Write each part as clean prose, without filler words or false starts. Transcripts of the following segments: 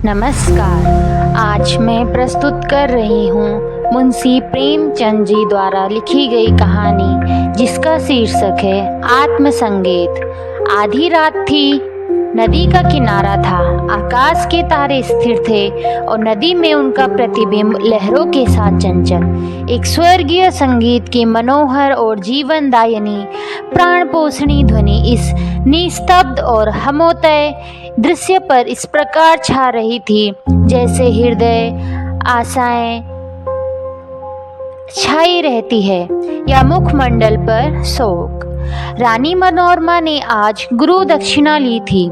नमस्कार। आज मैं प्रस्तुत कर रही हूँ मुंशी प्रेमचंद जी द्वारा लिखी गई कहानी, जिसका शीर्षक है आत्मसंगीत। आधी रात थी, नदी का किनारा था, आकाश के तारे स्थिर थे और नदी में उनका प्रतिबिंब लहरों के साथ चंचल। एक स्वर्गीय संगीत की मनोहर और जीवनदायिनी प्राणपोषणी ध्वनि इस निस्तब्ध और हमोतय दृश्य पर इस प्रकार छा रही थी जैसे हृदय आशाएं छाई रहती है या मुखमंडल पर शोक। रानी मनोरमा ने आज गुरु दक्षिणा ली थी।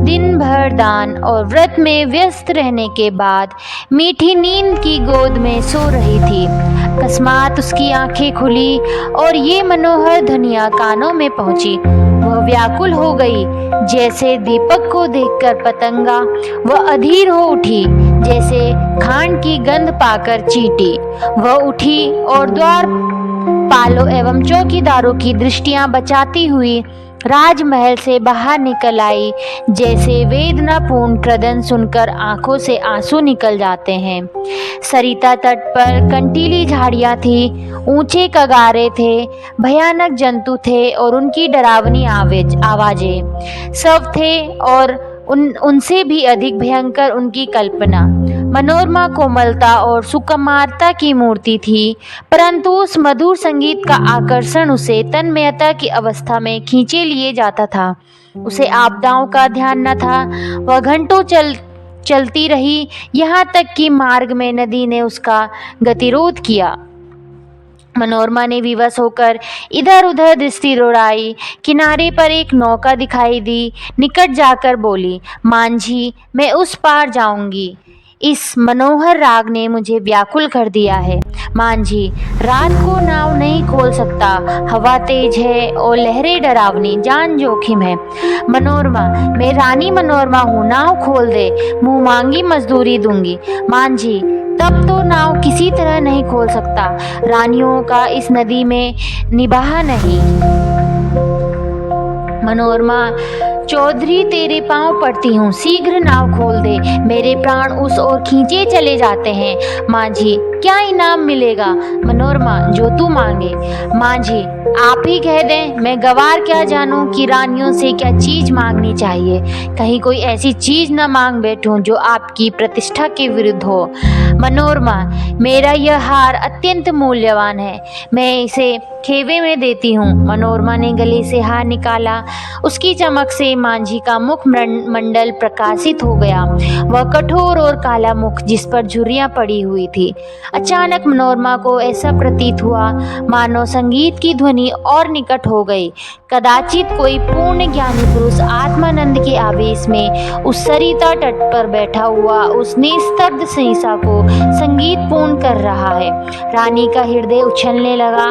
दिन भर दान और व्रत में व्यस्त रहने के बाद मीठी नींद की गोद में सो रही थी। अकस्मात उसकी आंखें खुली और ये मनोहर ध्वनियाँ कानों में पहुंची। वह व्याकुल हो गई, जैसे दीपक को देखकर पतंगा। वह अधीर हो उठी, जैसे खांड की गंध पाकर चींटी। वह उठी और द्वार पालों एवं चौकीदारों की दृष्टियां बचाती हुई राजमहल से बाहर निकल आई। जैसे वेदनापूर्ण क्रदन सुनकर आंखों से आंसू निकल जाते हैं। सरिता तट पर कंटीली झाड़ियां थी, ऊंचे कगारे थे, भयानक जंतु थे और उनकी डरावनी आवाजें सब थे और उनसे भी अधिक भयंकर उनकी कल्पना। मनोरमा कोमलता और सुकुमारता की मूर्ति थी, परंतु उस मधुर संगीत का आकर्षण उसे तन्मयता की अवस्था में खींचे लिए जाता था। उसे आपदाओं का ध्यान न था। वह घंटों चलती रही, यहाँ तक कि मार्ग में नदी ने उसका गतिरोध किया। मनोरमा ने विवश होकर इधर उधर दृष्टि दौड़ाई। किनारे पर एक नौका दिखाई दी। निकट जाकर बोली, मांझी, मैं उस पार जाऊंगी। इस मनोहर राग ने मुझे व्याकुल कर दिया है। मांझी, रात को नाव नहीं खोल सकता, हवा तेज है और लहरें डरावनी, जान जोखिम है। मनोरमा, मैं रानी मनोरमा हूँ, नाव खोल दे, मुँह मांगी मजदूरी दूंगी। मांझी, तब तो नाव किसी तरह नहीं खोल सकता, रानियों का इस नदी में निबाह नहीं। मनोरमा, चौधरी तेरे पांव पड़ती हूँ, शीघ्र नाव खोल दे, मेरे प्राण उस ओर खींचे चले जाते हैं। मांझी, क्या इनाम मिलेगा? मनोरमा, जो तू मांगे। मांझी, आप ही कह दें, मैं गवार क्या जानूं कि रानियों से क्या चीज मांगनी चाहिए। कहीं कोई ऐसी चीज न मांग बैठूं जो आपकी प्रतिष्ठा के विरुद्ध हो। मनोरमा, मेरा यह हार अत्यंत मूल्यवान है, मैं इसे खेवे में देती हूँ। मनोरमा ने गले से हार निकाला। उसकी चमक से मांझी का मुख मंडल प्रकाशित हो गया। वह कठोर और काला मुख, जिस पर झुर्रियां पड़ी हुई थी। अचानक मनोरमा को ऐसा प्रतीत हुआ मानो संगीत की ध्वनि और निकट हो गई। कदाचित कोई पूर्ण ज्ञानी पुरुष आत्मानंद के आवेश में उस सरिता तट पर बैठा हुआ उस निस्तब्ध शीशा को संगीत पूर्ण कर रहा है। रानी का हृदय उछलने लगा।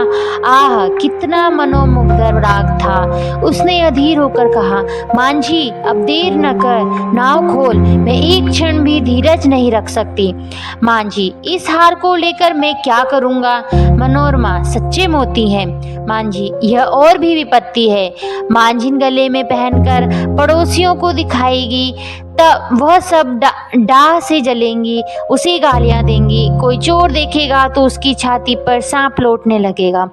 आह, कितना मनोमुग्ध राग था। उसने अधीर होकर कहा, मांझी, अब देर न कर, नाव खोल, मैं एक क्षण भी धीरज नहीं रख सकती। मांझी, इस हार को लेकर मैं क्या करूंगा? मनोरमा, सच्चे मोती हैं। मांझी, यह और भी विपत्ति है। मांझिन गले में पहनकर पड़ोसियों को दिखाएगी, तब वह सब डाह से जलेंगी, उसे गालियां देंगी। कोई चोर देखेगा तो उसकी छाती पर सांप लौटने लगेगा।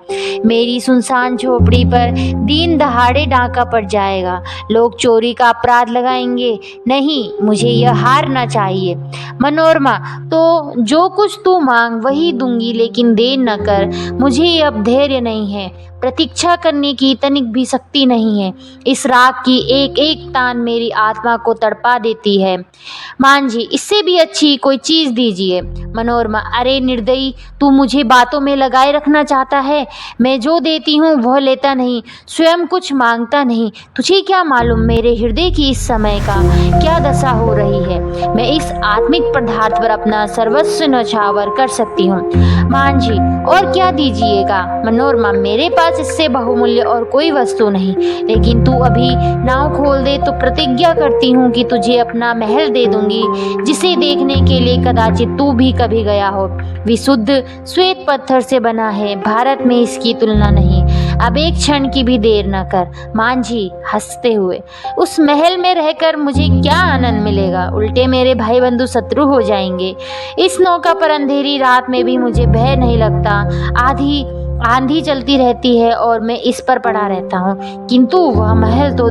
मेरी सुनसान झोपड़ी पर दिन दहाड़े डाका पड़ जाएगा। लोग चोरी का अपराध लगाएंगे। नहीं, मुझे यह हारना चाहिए। मनोरमा, तो जो कुछ तू मांग वही दूंगी, लेकिन देर न कर, मुझे अब धैर्य नहीं है, प्रतीक्षा करने की तनिक भी शक्ति नहीं है। इस राग की एक एक तान मेरी आत्मा को तड़पा देती है। मांझी, इससे भी अच्छी कोई चीज दीजिए। मनोरमा, अरे निर्दयी, तू मुझे बातों में लगाए रखना चाहता है। मैं जो देती हूँ वह लेता नहीं, स्वयं कुछ मांगता नहीं। तुझे क्या मालूम मेरे हृदय की इस समय का क्या दशा हो रही है। मैं इस आत्मिक पदार्थ पर अपना सर्वस्व न्यौछावर कर सकती हूँ। मांझी, और क्या दीजिएगा? मनोरमा, मेरे पास पास इससे बहुमूल्य और कोई वस्तु नहीं, लेकिन तू अभी नाव खोल दे तो प्रतिज्ञा करती हूँ कि तुझे अपना महल दे दूंगी, जिसे देखने के लिए कदाचित तू भी कभी गया हो। विशुद्ध श्वेत पत्थर से बना है, भारत में इसकी तुलना नहीं। अब एक क्षण की भी देर न कर। मांझी हंसते हुए, उस महल में रहकर मुझे क्या आनंद मिलेगा, उल्टे मेरे भाई बंधु शत्रु हो जाएंगे। इस नौका पर अंधेरी रात में भी मुझे भय नहीं लगता। आंधी चलती रहती है और मैं इस पर पड़ा रहता हूँ, किंतु वह महल तो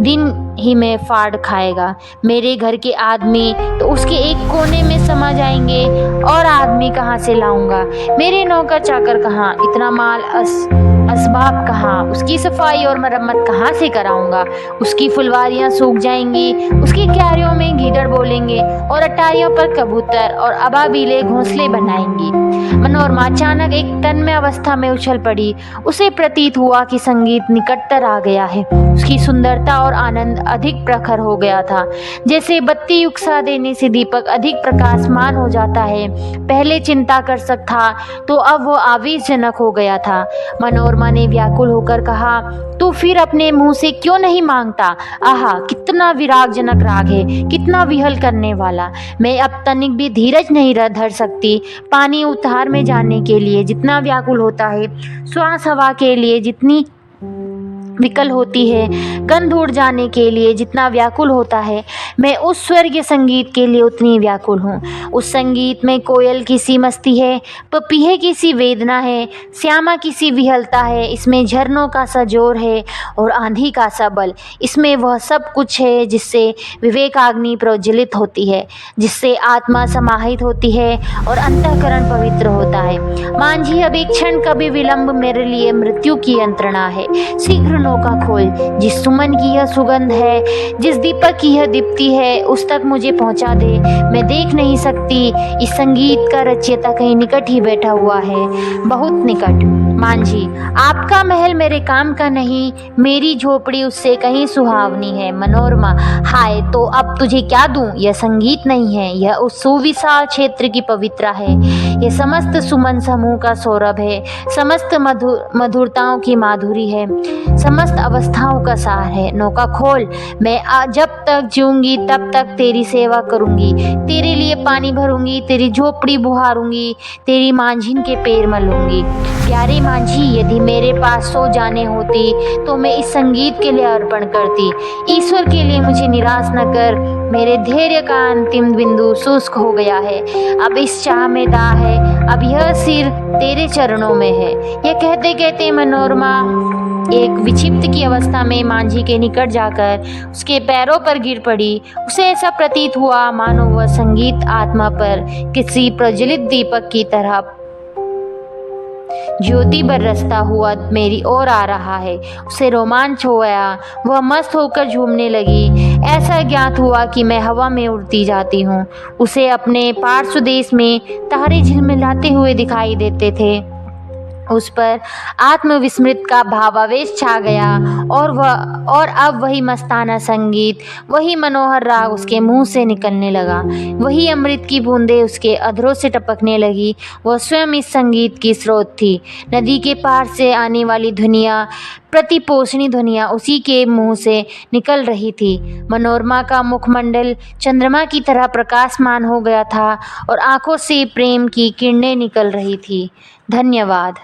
दिन ही में फाड़ खाएगा। मेरे घर के आदमी तो उसके एक कोने में समा जाएंगे, और आदमी कहाँ से लाऊंगा? मेरे नौकर चाकर कहाँ? इतना माल असबाब कहाँ? उसकी सफाई और मरम्मत कहाँ से कराऊंगा? उसकी फुलवारियाँ सूख जाएंगी, उसकी क्यारियों में गीदड़ बोलेंगे और अटारियों पर कबूतर और अबाबीले घोंसले बनाएंगी। मनोरमा अचानक एक तन्मय अवस्था में उछल पड़ी। उसे प्रतीत हुआ कि संगीत निकटतर आ गया है। उसकी सुंदरता और आनंद अधिक प्रखर हो गया था। जैसे बत्ती उकसा देने से दीपक अधिक प्रकाशमान हो जाता है। पहले चिंता कर सकता तो अब वो आवेशजनक हो गया था। मनोरमा ने व्याकुल होकर कहा, तू फिर अपने मुंह से क्यों नहीं मांगता? आहा, कितना विरागजनक राग है, कितना विहल करने वाला। मैं अब तनिक भी धीरज नहीं धर सकती। पानी उतार में जाने के लिए जितना व्याकुल होता है, श्वास हवा के लिए जितनी विकल होती है, गंध उड़ जाने के लिए जितना व्याकुल होता है, मैं उस स्वर्गीय संगीत के लिए उतनी व्याकुल हूँ। उस संगीत में कोयल की सी मस्ती है, पपीहे की सी वेदना है, श्यामा की सी विहलता है। इसमें झरनों का सा जोर है और आंधी का सा बल। इसमें वह सब कुछ है जिससे विवेकाग्नि प्रज्वलित होती है, जिससे आत्मा समाहित होती है और अंतःकरण पवित्र होता है। मांझी, अब एक क्षण का भी विलंब मेरे लिए मृत्यु की यंत्रणा है। शीघ्र नौका खोल। जिस सुमन की यह सुगंध है, जिस दीपक की यह दीप्ति है, उस तक मुझे पहुंचा दे। मैं देख नहीं सकती, इस संगीत का रचयिता कहीं निकट ही बैठा हुआ है, बहुत निकट। मांझी, आपका महल मेरे काम का नहीं, मेरी झोपड़ी उससे कहीं सुहावनी है। मनोरमा, हाय, तो अब तुझे क्या दूं? यह संगीत नहीं है, यह उस सुविशाल क्षेत्र की पवित्रा है। यह समस्त सुमन समूह का सौरभ है, समस्त मधुरताओं की माधुरी है, समस्त अवस्थाओं का सार है। नौका खोल। मैं जब तक जीऊंगी तब तक तेरी सेवा करूंगी, तेरे लिए पानी भरूंगी, तेरी झोपड़ी बुहारूंगी, तेरी मांझिन के पैर मलूंगी। प्यारे मांझी, यदि मेरे पास 100 जाने होती तो मैं इस संगीत के लिए अर्पण करती। ईश्वर के लिए मुझे निराश न कर। मेरे धैर्य का अंतिम बिंदु शुष्क हो गया है। अब इस चाह में दाह है, अब यह सिर तेरे चरणों में है। यह कहते कहते मनोरमा एक विक्षिप्त की अवस्था में मांझी के निकट जाकर उसके पैरों पर गिर पड़ी। उसे ऐसा प्रतीत हुआ मानो वह संगीत आत्मा पर किसी प्रज्वलित दीपक की तरह ज्योति बरसता हुआ मेरी ओर आ रहा है। उसे रोमांच हो गया, वह मस्त होकर झूमने लगी। ऐसा ज्ञात हुआ कि मैं हवा में उड़ती जाती हूँ। उसे अपने पार्श्व देश में तारे झिलमिलाते हुए दिखाई देते थे। उस पर आत्मविस्मृत का भावावेश छा गया, और अब वही मस्ताना संगीत, वही मनोहर राग उसके मुंह से निकलने लगा, वही अमृत की बूंदें उसके अधरों से टपकने लगी। वह स्वयं इस संगीत की स्रोत थी। नदी के पार से आने वाली ध्वनियाँ, प्रतिपोषणी ध्वनियाँ उसी के मुंह से निकल रही थी। मनोरमा का मुखमंडल चंद्रमा की तरह प्रकाशमान हो गया था और आंखों से प्रेम की किरणें निकल रही थी। धन्यवाद।